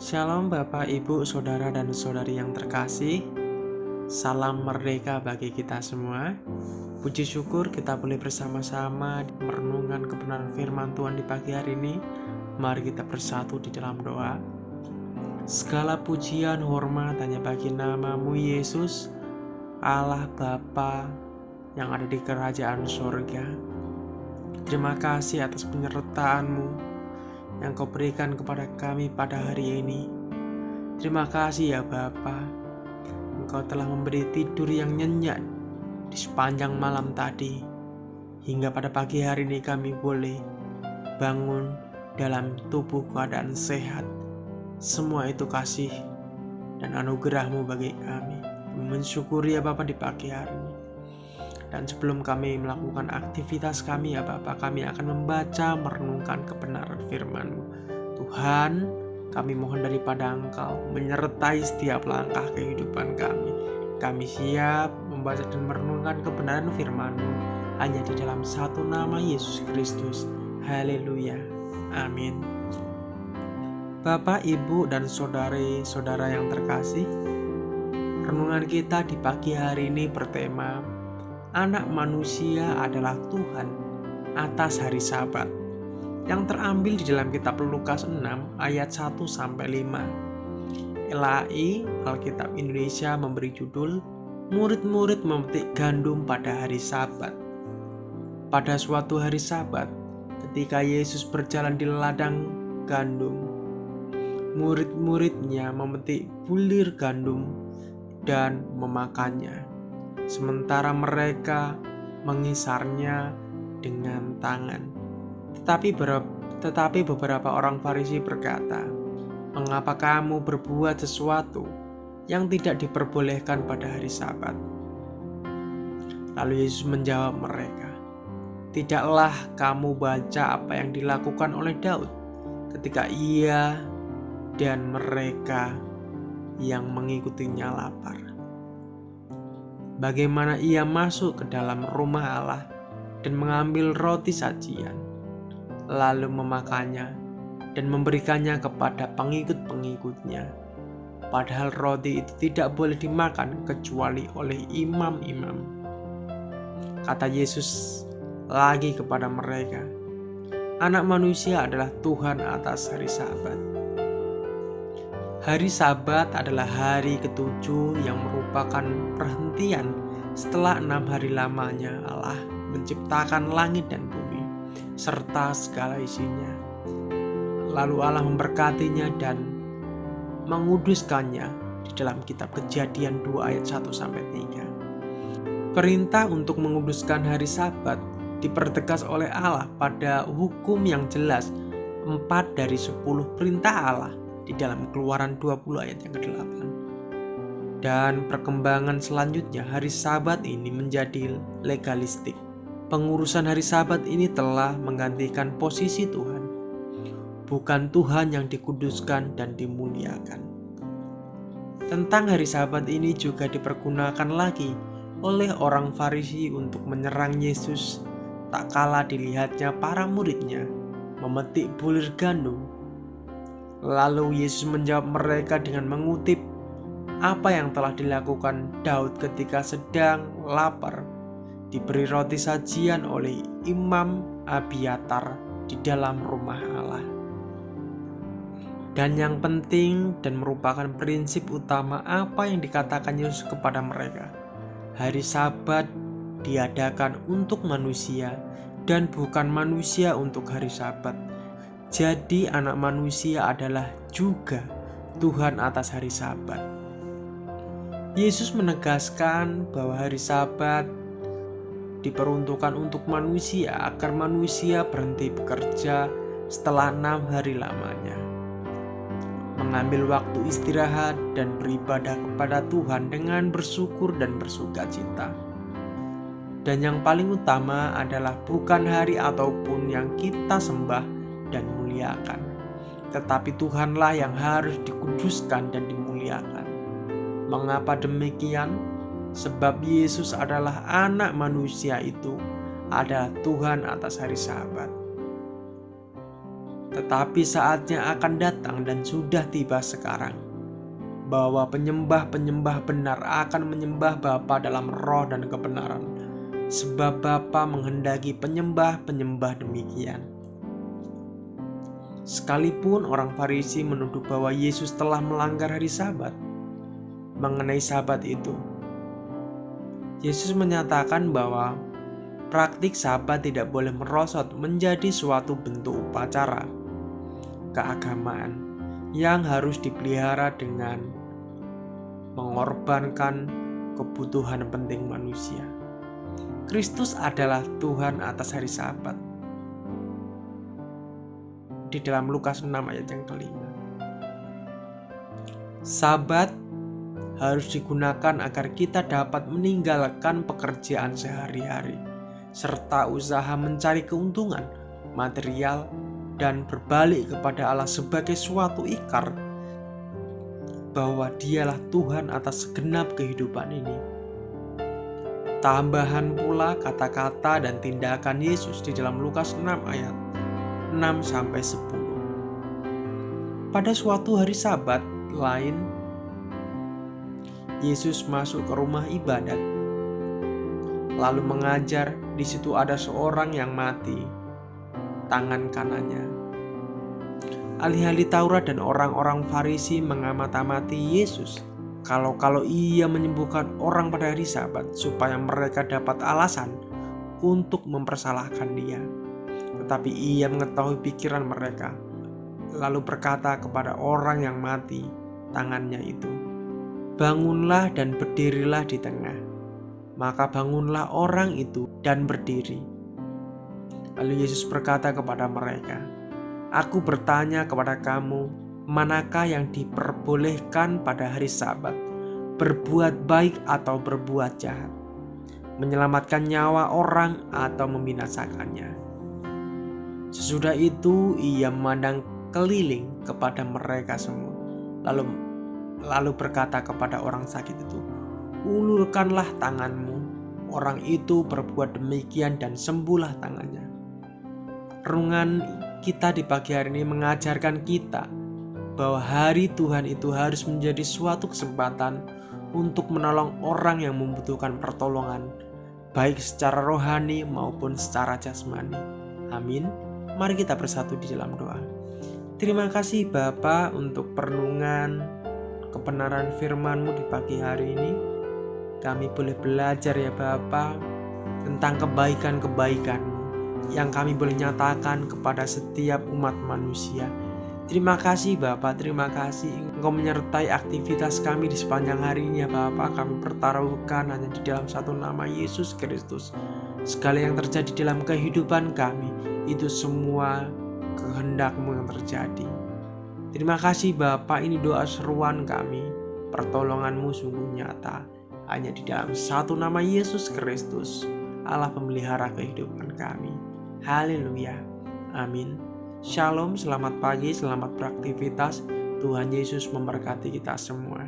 Shalom Bapak, Ibu, Saudara dan Saudari yang terkasih. Salam merdeka bagi kita semua. Puji syukur kita boleh bersama-sama merenungkan kebenaran firman Tuhan di pagi hari ini. Mari kita bersatu di dalam doa. Segala pujian, hormat hanya bagi nama-Mu Yesus, Allah Bapa yang ada di kerajaan surga. Terima kasih atas penyertaan-Mu yang Kau berikan kepada kami pada hari ini. Terima kasih ya Bapa, Engkau telah memberi tidur yang nyenyak di sepanjang malam tadi, hingga pada pagi hari ini kami boleh bangun dalam tubuh keadaan sehat. Semua itu kasih dan anugerah-Mu bagi kami. Kami mensyukuri ya Bapa di pagi hari ini. Dan sebelum kami melakukan aktivitas kami ya Bapa, kami akan membaca, merenungkan kebenaran firman-Mu. Tuhan, kami mohon daripada Engkau menyertai setiap langkah kehidupan kami. Kami siap membaca dan merenungkan kebenaran firman-Mu hanya di dalam satu nama Yesus Kristus. Haleluya. Amin. Bapak, Ibu, dan saudari-saudara yang terkasih, renungan kita di pagi hari ini bertema Anak manusia adalah Tuhan atas hari Sabat, yang terambil di dalam kitab Lukas 6 ayat 1-5. LAI Alkitab Indonesia memberi judul Murid-murid memetik gandum pada hari Sabat. Pada suatu hari Sabat, ketika Yesus berjalan di ladang gandum, murid-muridnya memetik bulir gandum dan memakannya, sementara mereka mengisarnya dengan tangan. Tetapi beberapa orang Farisi berkata, "Mengapa kamu berbuat sesuatu yang tidak diperbolehkan pada hari Sabat?" Lalu Yesus menjawab mereka, "Tidaklah kamu baca apa yang dilakukan oleh Daud ketika ia dan mereka yang mengikutinya lapar? Bagaimana ia masuk ke dalam rumah Allah dan mengambil roti sajian, lalu memakannya dan memberikannya kepada pengikut-pengikutnya. Padahal roti itu tidak boleh dimakan kecuali oleh imam-imam." Kata Yesus lagi kepada mereka, "Anak manusia adalah Tuhan atas hari Sabat." Hari Sabat adalah hari ketujuh yang merupakan perhentian setelah 6 hari lamanya Allah menciptakan langit dan bumi serta segala isinya. Lalu Allah memberkatinya dan menguduskannya di dalam kitab Kejadian 2 ayat 1-3. Perintah untuk menguduskan hari Sabat dipertegas oleh Allah pada hukum yang jelas 4 dari 10 perintah Allah di dalam Keluaran 20 ayat yang ke-8. Dan perkembangan selanjutnya hari Sabat ini menjadi legalistik. Pengurusan hari Sabat ini telah menggantikan posisi Tuhan. Bukan Tuhan yang dikuduskan dan dimuliakan. Tentang hari Sabat ini juga dipergunakan lagi oleh orang Farisi untuk menyerang Yesus, tak kala dilihatnya para muridnya memetik bulir gandum. Lalu Yesus menjawab mereka dengan mengutip apa yang telah dilakukan Daud ketika sedang lapar, diberi roti sajian oleh Imam Abiatar di dalam rumah Allah. Dan yang penting dan merupakan prinsip utama apa yang dikatakan Yesus kepada mereka, hari Sabat diadakan untuk manusia dan bukan manusia untuk hari Sabat. Jadi anak manusia adalah juga Tuhan atas hari Sabat. Yesus menegaskan bahwa hari Sabat diperuntukkan untuk manusia agar manusia berhenti bekerja setelah 6 hari lamanya, mengambil waktu istirahat dan beribadah kepada Tuhan dengan bersyukur dan bersukacita. Dan yang paling utama adalah bukan hari ataupun yang kita sembah dan muliakan, tetapi Tuhanlah yang harus dikuduskan dan dimuliakan. Mengapa demikian? Sebab Yesus adalah anak manusia, itu adalah Tuhan atas hari Sabat. Tetapi saatnya akan datang dan sudah tiba sekarang, bahwa penyembah-penyembah benar akan menyembah Bapa dalam roh dan kebenaran, sebab Bapa menghendaki penyembah-penyembah demikian. Sekalipun orang Farisi menuduh bahwa Yesus telah melanggar hari Sabat, mengenai Sabat itu, Yesus menyatakan bahwa praktik Sabat tidak boleh merosot menjadi suatu bentuk upacara keagamaan yang harus dipelihara dengan mengorbankan kebutuhan penting manusia. Kristus adalah Tuhan atas hari Sabat. Di dalam Lukas 6 ayat yang kelima. Sabat harus digunakan agar kita dapat meninggalkan pekerjaan sehari-hari, serta usaha mencari keuntungan material dan berbalik kepada Allah sebagai suatu ikrar bahwa Dialah Tuhan atas segenap kehidupan ini. Tambahan pula kata-kata dan tindakan Yesus di dalam Lukas 6 ayat 6-10. Pada suatu hari Sabat lain, Yesus masuk ke rumah ibadat, lalu mengajar. Di situ ada seorang yang mati, tangan kanannya. Ahli-ahli Taurat dan orang-orang Farisi mengamati Yesus kalau ia menyembuhkan orang pada hari Sabat, supaya mereka dapat alasan untuk mempersalahkan Dia. Tetapi Ia mengetahui pikiran mereka, lalu berkata kepada orang yang mati tangannya itu, "Bangunlah dan berdirilah di tengah." Maka bangunlah orang itu dan berdiri. Lalu Yesus berkata kepada mereka, "Aku bertanya kepada kamu, manakah yang diperbolehkan pada hari Sabat, berbuat baik atau berbuat jahat, menyelamatkan nyawa orang atau membinasakannya?" Sesudah itu Ia memandang keliling kepada mereka semua, lalu berkata kepada orang sakit itu, "Ulurkanlah tanganmu." Orang itu berbuat demikian dan sembuhlah tangannya. Renungan kita di pagi hari ini mengajarkan kita bahwa hari Tuhan itu harus menjadi suatu kesempatan untuk menolong orang yang membutuhkan pertolongan, baik secara rohani maupun secara jasmani. Amin. Mari kita bersatu di dalam doa. Terima kasih Bapa untuk perenungan kebenaran firman-Mu di pagi hari ini. Kami boleh belajar ya Bapa tentang kebaikan-kebaikan-Mu yang kami boleh nyatakan kepada setiap umat manusia. Terima kasih Bapa, terima kasih Engkau menyertai aktivitas kami di sepanjang hari ini ya Bapa. Kami pertaruhkan hanya di dalam satu nama, Yesus Kristus. Segala yang terjadi dalam kehidupan kami, itu semua kehendak-Mu yang terjadi. Terima kasih Bapa, ini doa seruan kami. Pertolongan-Mu sungguh nyata. Hanya di dalam satu nama, Yesus Kristus, Allah pemelihara kehidupan kami. Haleluya. Amin. Shalom, selamat pagi, selamat beraktivitas. Tuhan Yesus memberkati kita semua.